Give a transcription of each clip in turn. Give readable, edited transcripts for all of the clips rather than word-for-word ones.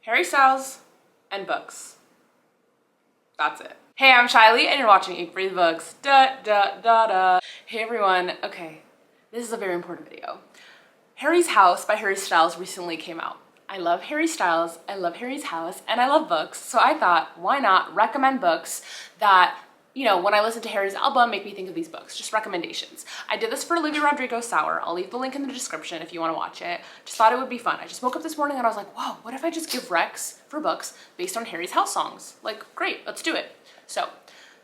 Harry Styles and books. That's it. Hey, I'm Shaily and you're watching EatBreatheBooks. Hey everyone. Okay, this is a very important video. Harry's House by Harry Styles recently came out. I love Harry Styles, I love Harry's house, and I love books. So I thought, why not recommend books that, you know, when I listen to Harry's album, make me think of these books, just recommendations. I did this for Olivia Rodrigo's Sour. I'll leave the link in the description if you want to watch it. Just thought it would be fun. I just woke up this morning and I was like, whoa, what if I just give recs for books based on Harry's house songs? Like, great, let's do it. So,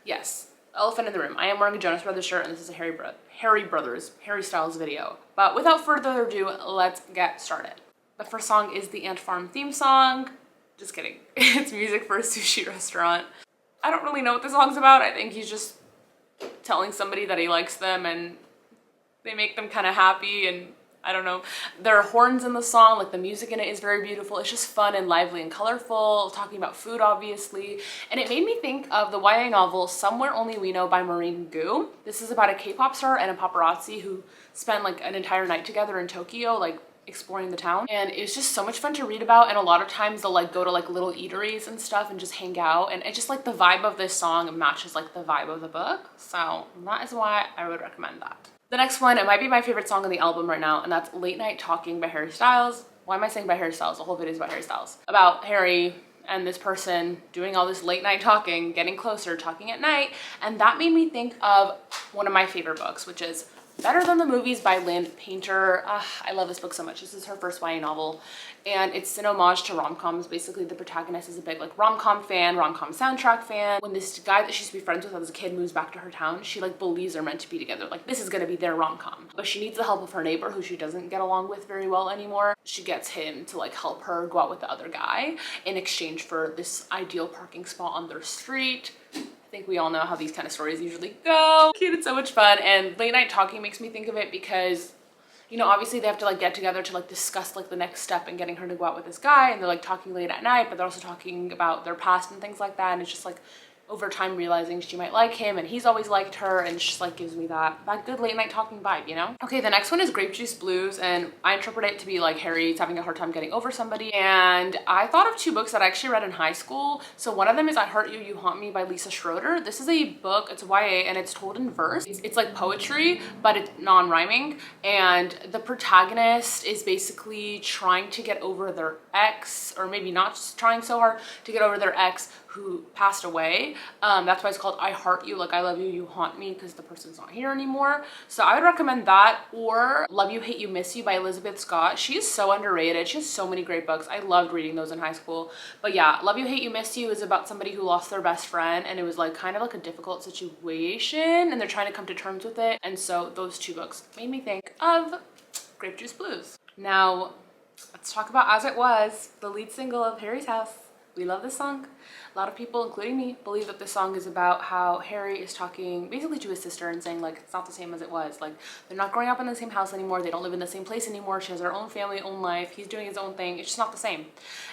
yes, elephant in the room. I am wearing a Jonas Brothers shirt and this is a Harry Styles video. But without further ado, let's get started. The first song is the Ant Farm theme song. Just kidding. It's music for a sushi restaurant. I don't really know what the song's about. I think he's just telling somebody that he likes them and they make them kind of happy, and I don't know. There are horns in the song, like the music in it is very beautiful. It's just fun and lively and colorful, talking about food obviously. And it made me think of the YA novel Somewhere Only We Know by Maureen Gu. This is about a K-pop star and a paparazzi who spend like an entire night together in Tokyo, like exploring the town, and it was just so much fun to read about. And a lot of times they'll like go to like little eateries and stuff and just hang out, and it just like the vibe of this song matches like the vibe of the book, so that is why I would recommend that. The next one, it might be my favorite song on the album right now, and that's Late Night Talking by Harry Styles. Why am I saying by Harry Styles? The whole video is about Harry Styles, about Harry and this person doing all this late night talking, getting closer, talking at night, and that made me think of one of my favorite books, which is Better Than the Movies by Lynn Painter. I love this book so much. This is her first YA novel, and it's an homage to rom-coms. Basically, the protagonist is a big like rom-com fan, rom-com soundtrack fan. When this guy that she used to be friends with as a kid moves back to her town, she like believes they're meant to be together. Like, this is gonna be their rom-com. But she needs the help of her neighbor, who she doesn't get along with very well anymore. She gets him to like help her go out with the other guy in exchange for this ideal parking spot on their street. I think we all know how these kind of stories usually go. Cute, it's so much fun. And Late Night Talking makes me think of it because, you know, obviously they have to like get together to like discuss like the next step in getting her to go out with this guy, and they're like talking late at night, but they're also talking about their past and things like that. And it's just like over time realizing she might like him and he's always liked her, and it just like gives me that good late night talking vibe, you know? Okay, the next one is Grape Juice Blues, and I interpret it to be like Harry's having a hard time getting over somebody. And I thought of two books that I actually read in high school. So one of them is I Heart You, You Haunt Me by Lisa Schroeder. This is a book, it's YA, and it's told in verse. It's like poetry, but it's non-rhyming, and the protagonist is basically trying to get over their ex, or maybe not trying so hard to get over their ex who passed away. That's why it's called I Heart You, like I love you, you haunt me, because the person's not here anymore. So I would recommend that, or Love You, Hate You, Miss You by Elizabeth Scott. She is so underrated. She has so many great books. I loved reading those in high school. But yeah, Love You, Hate You, Miss You is about somebody who lost their best friend, and it was like kind of like a difficult situation, and they're trying to come to terms with it. And so those two books made me think of Grape Juice Blues. Now, let's talk about As It Was, the lead single of Harry's House. We love this song. A lot of people, including me, believe that this song is about how Harry is talking basically to his sister and saying like it's not the same as it was. Like, they're not growing up in the same house anymore. They don't live in the same place anymore. She has her own family, own life. He's doing his own thing. It's just not the same.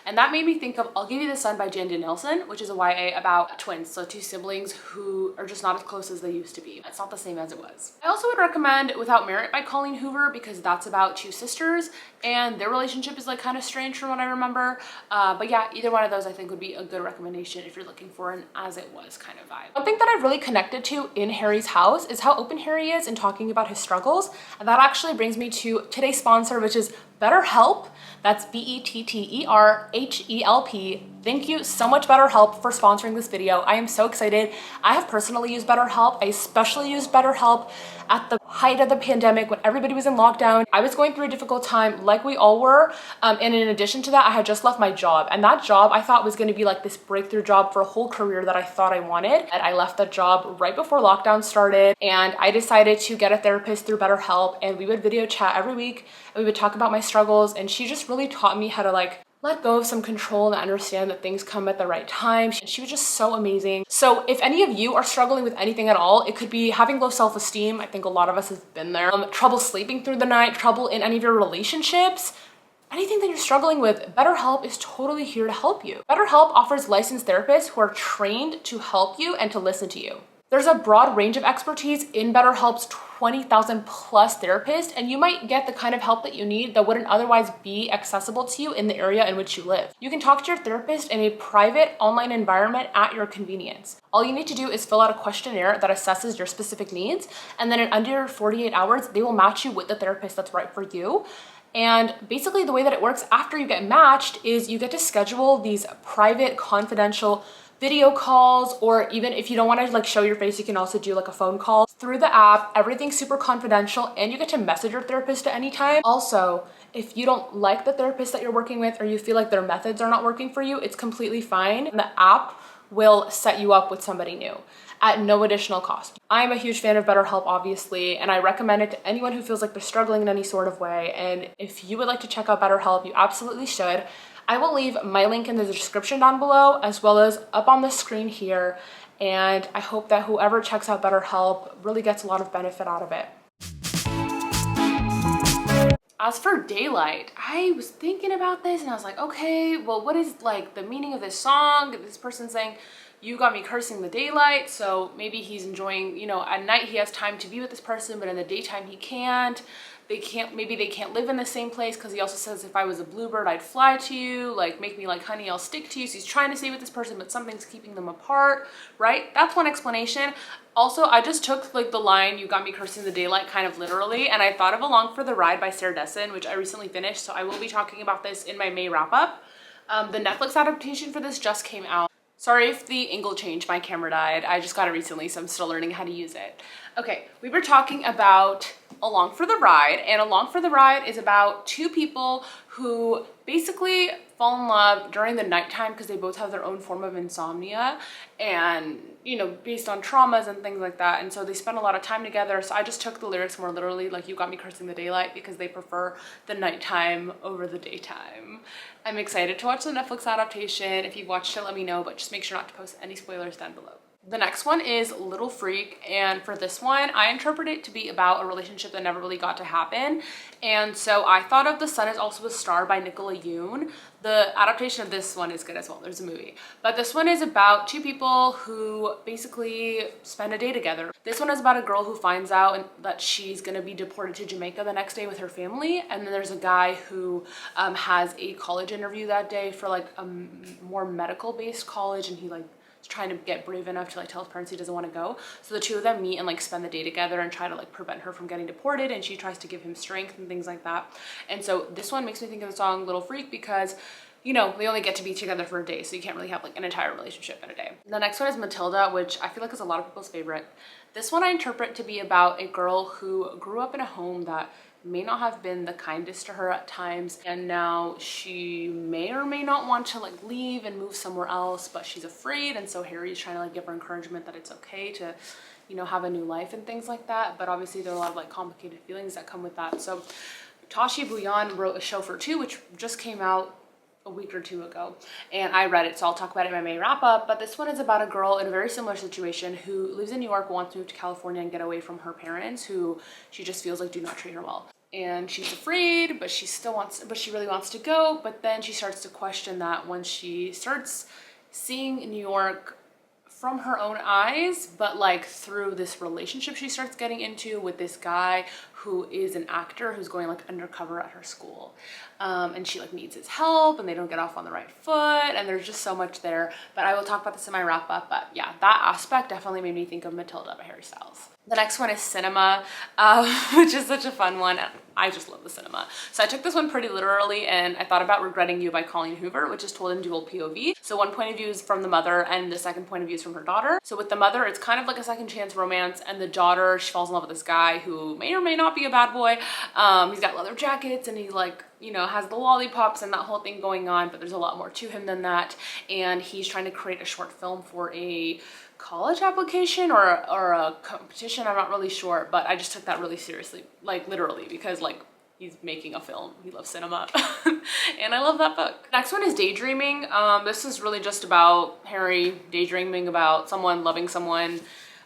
And that made me think of I'll Give You the Sun by Jandy Nelson, which is a YA about twins. So two siblings who are just not as close as they used to be. It's not the same as it was. I also would recommend Without Merit by Colleen Hoover, because that's about two sisters and their relationship is like kind of strange from what I remember. But yeah, either one of those I think would be a good recommendation if you're looking for an as it was kind of vibe. One thing that I've really connected to in Harry's house is how open Harry is in talking about his struggles. And that actually brings me to today's sponsor, which is BetterHelp. That's BetterHelp. Thank you so much, BetterHelp, for sponsoring this video. I am so excited. I have personally used BetterHelp. I especially used BetterHelp at the height of the pandemic when everybody was in lockdown. I was going through a difficult time like we all were. And in addition to that, I had just left my job. And that job I thought was going to be like this breakthrough job for a whole career that I thought I wanted. And I left that job right before lockdown started. And I decided to get a therapist through BetterHelp. And we would video chat every week. And we would talk about my struggles. And she just really taught me how to like let go of some control and understand that things come at the right time. She was just so amazing. So if any of you are struggling with anything at all, it could be having low self-esteem. I think a lot of us have been there. Trouble sleeping through the night, trouble in any of your relationships, anything that you're struggling with, BetterHelp is totally here to help you. BetterHelp offers licensed therapists who are trained to help you and to listen to you. There's a broad range of expertise in BetterHelp's 20,000 plus therapists, and you might get the kind of help that you need that wouldn't otherwise be accessible to you in the area in which you live. You can talk to your therapist in a private online environment at your convenience. All you need to do is fill out a questionnaire that assesses your specific needs, and then in under 48 hours, they will match you with the therapist that's right for you. And basically the way that it works after you get matched is you get to schedule these private, confidential video calls, or even if you don't want to like show your face, you can also do like a phone call through the app. Everything's super confidential, and you get to message your therapist at any time. Also, if you don't like the therapist that you're working with, or you feel like their methods are not working for you, it's completely fine. And the app will set you up with somebody new at no additional cost. I'm a huge fan of BetterHelp, obviously, and I recommend it to anyone who feels like they're struggling in any sort of way. And if you would like to check out BetterHelp, you absolutely should. I will leave my link in the description down below, as well as up on the screen here. And I hope that whoever checks out BetterHelp really gets a lot of benefit out of it. As for Daylight, I was thinking about this and I was like, okay, well, what is like the meaning of this song? This person's saying, you got me cursing the daylight. So maybe he's enjoying, you know, at night he has time to be with this person, but in the daytime he can't. Maybe they can't live in the same place, because he also says, if I was a bluebird, I'd fly to you, like make me like honey, I'll stick to you. So he's trying to stay with this person, but something's keeping them apart, right? That's one explanation. Also, I just took like the line, you got me cursing the daylight, kind of literally, and I thought of Along for the Ride by Sarah Dessen, which I recently finished, so I will be talking about this in my May wrap up. The Netflix adaptation for this just came out. Sorry if the angle changed, my camera died. I just got it recently, so I'm still learning how to use it. Okay, we were talking about Along for the Ride, and Along for the Ride is about two people who basically fall in love during the nighttime because they both have their own form of insomnia, and you know, based on traumas and things like that. And so they spend a lot of time together. So I just took the lyrics more literally, like you got me cursing the daylight, because they prefer the nighttime over the daytime. I'm excited to watch the Netflix adaptation. If you've watched it, let me know, but just make sure not to post any spoilers down below. The next one is Little Freak, and for this one, I interpret it to be about a relationship that never really got to happen. And so I thought of The Sun Is Also a Star by Nicola Yoon. The adaptation of this one is good as well. There's a movie. But this one is about two people who basically spend a day together. This one is about a girl who finds out that she's gonna be deported to Jamaica the next day with her family. And then there's a guy who has a college interview that day for like a more medical based college, and he like trying to get brave enough to like tell his parents he doesn't want to go. So the two of them meet and like spend the day together and try to like prevent her from getting deported, and she tries to give him strength and things like that. And so this one makes me think of the song Little Freak, because you know, they only get to be together for a day, so you can't really have like an entire relationship in a day. The next one is Matilda, which I feel like is a lot of people's favorite. This one I interpret to be about a girl who grew up in a home that may not have been the kindest to her at times, and now she may or may not want to like leave and move somewhere else, but she's afraid. And so Harry's trying to like give her encouragement that it's okay to, you know, have a new life and things like that. But obviously there are a lot of like complicated feelings that come with that. So Tashi Bouillon wrote a show for two, which just came out a week or two ago, and I read it, so I'll talk about it in my May wrap up. But this one is about a girl in a very similar situation who lives in New York, wants to move to California and get away from her parents, who she just feels like do not treat her well. And she's afraid, but she really wants to go. But then she starts to question that when she starts seeing New York from her own eyes, but like through this relationship she starts getting into with this guy who is an actor who's going like undercover at her school. And she like needs his help, and they don't get off on the right foot, and there's just so much there. But I will talk about this in my wrap up. But yeah, that aspect definitely made me think of Matilda by Harry Styles. The next one is Cinema, which is such a fun one. I just love the cinema. So I took this one pretty literally, and I thought about Regretting You by Colleen Hoover, which is told in dual POV. So one point of view is from the mother, and the second point of view is from her daughter. So with the mother, it's kind of like a second chance romance, and the daughter, she falls in love with this guy who may or may not be a bad boy. He's got leather jackets, and he like, you know, has the lollipops and that whole thing going on, but there's a lot more to him than that. And he's trying to create a short film for a college application or a competition, I'm not really sure, but I just took that really seriously, like literally, because like he's making a film, he loves cinema. And I love that book. Next one is Daydreaming. This is really just about Harry daydreaming about someone, loving someone,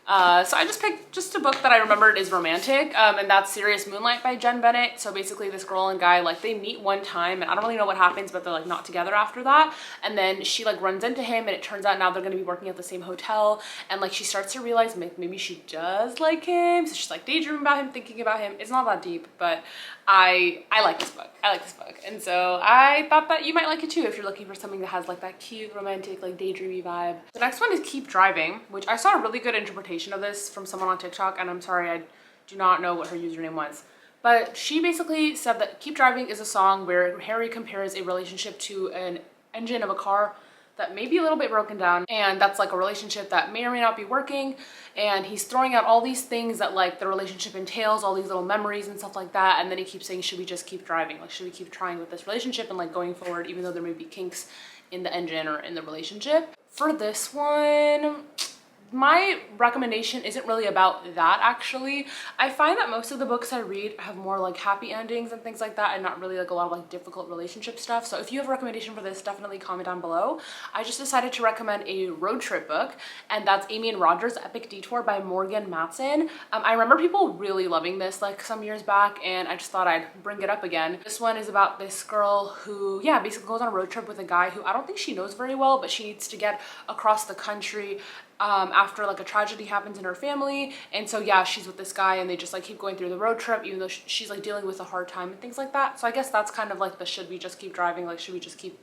So I just picked just a book that I remembered is romantic, and that's Serious Moonlight by Jen Bennett. So basically this girl and guy, like, they meet one time and I don't really know what happens, but they're like not together after that. And then she like runs into him and it turns out now they're gonna be working at the same hotel, and like she starts to realize maybe she does like him. So she's like daydreaming about him, thinking about him. It's not that deep, but I like this book. I like this book. And so I thought that you might like it too if you're looking for something that has like that cute, romantic, like daydreamy vibe. The next one is Keep Driving, which I saw a really good interpretation of this from someone on TikTok, and I'm sorry, I do not know what her username was. But she basically said that Keep Driving is a song where Harry compares a relationship to an engine of a car that may be a little bit broken down, and that's like a relationship that may or may not be working, and he's throwing out all these things that like the relationship entails, all these little memories and stuff like that, and then he keeps saying, should we just keep driving? Like, should we keep trying with this relationship and like going forward even though there may be kinks in the engine or in the relationship? For this one, my recommendation isn't really about that actually. I find that most of the books I read have more like happy endings and things like that, and not really like a lot of like difficult relationship stuff. So if you have a recommendation for this, definitely comment down below. I just decided to recommend a road trip book, and that's Amy and Roger's Epic Detour by Morgan Matson. I remember people really loving this like some years back, and I just thought I'd bring it up again. This one is about this girl who, yeah, basically goes on a road trip with a guy who I don't think she knows very well, but she needs to get across the country after like a tragedy happens in her family. And so yeah, she's with this guy and they just like keep going through the road trip even though she's like dealing with a hard time and things like that. So I guess that's kind of like the should we just keep driving, like should we just keep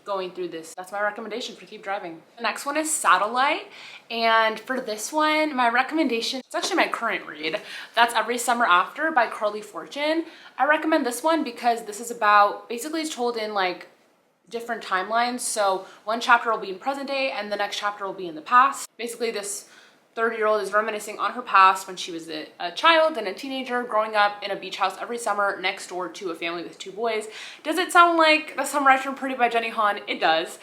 going through this. That's my recommendation for Keep Driving. The next one is Satellite, and for this one my recommendation, it's actually my current read, that's Every Summer After by Carly Fortune. I recommend this one because this is about, basically it's told in like different timelines. So one chapter will be in present day and the next chapter will be in the past. Basically this 30-year-old is reminiscing on her past when she was a child and a teenager growing up in a beach house every summer next door to a family with 2 boys. Does it sound like The Summer After Pretty by Jenny Han? It does,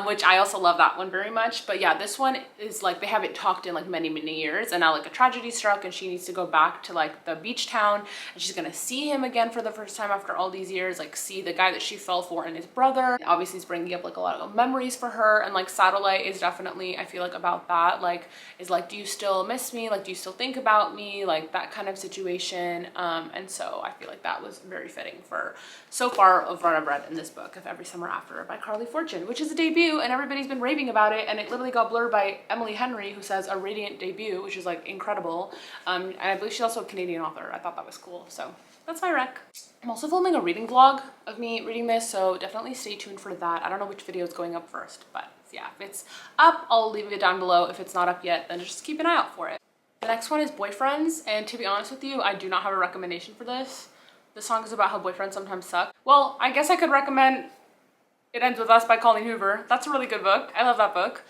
which I also love that one very much. But yeah, this one is like they haven't talked in like many years, and now like a tragedy struck and she needs to go back to like the beach town, and she's gonna see him again for the first time after all these years, like see the guy that she fell for and his brother. Obviously it's bringing up like a lot of memories for her, and like Satellite is definitely, I feel like, about that. Like, is like, do you still miss me? Like, do you still think about me? Like that kind of situation. And so I feel like that was very fitting for so far of what I've read in this book of Every Summer After by Carly Fortune, which is a debut and everybody's been raving about it, and it literally got blurred by Emily Henry, who says a radiant debut, which is like incredible. And I believe she's also a Canadian author. I thought that was cool. So that's my rec. I'm also filming a reading vlog of me reading this, so definitely stay tuned for that. I don't know which video is going up first, but yeah, if it's up, I'll leave it down below. If it's not up yet, then just keep an eye out for it. The next one is Boyfriends, and to be honest with you, I do not have a recommendation for this. This song is about how boyfriends sometimes suck. Well, I guess I could recommend It Ends With Us by Colleen Hoover. That's a really good book. I love that book.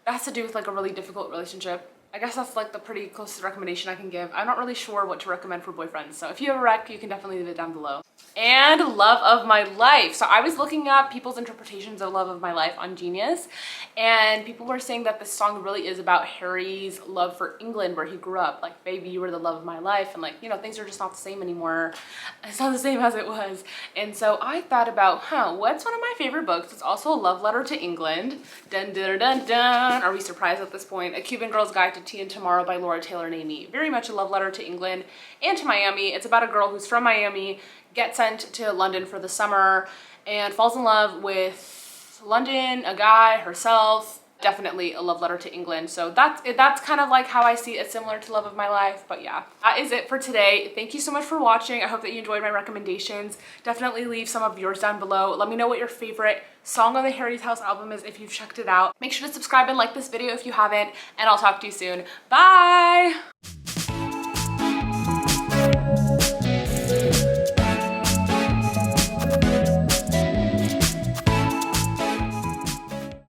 That has to do with like a really difficult relationship. I guess that's like the pretty closest recommendation I can give. I'm not really sure what to recommend for boyfriends, so if you have a rec, you can definitely leave it down below. And Love of My Life. So I was looking up people's interpretations of Love of My Life on Genius, and people were saying that this song really is about Harry's love for England, where he grew up. Like, baby, you were the love of my life, and like, you know, things are just not the same anymore. It's not the same as it was. And so I thought about, what's one of my favorite books? It's also a love letter to England. Dun dun dun dun. Are we surprised at this point? A Cuban Girl's Guide to Tea and Tomorrow by Laura Taylor Namey. Very much a love letter to England and to Miami. It's about a girl who's from Miami, gets sent to London for the summer, and falls in love with London, a guy, herself. Definitely a love letter to England. So that's kind of like how I see it, similar to Love of My Life. But yeah, that is it for today. Thank you so much for watching. I hope that you enjoyed my recommendations. Definitely leave some of yours down below. Let me know what your favorite song on the Harry's House album is if you've checked it out. Make sure to subscribe and like this video if you haven't, and I'll talk to you soon. Bye!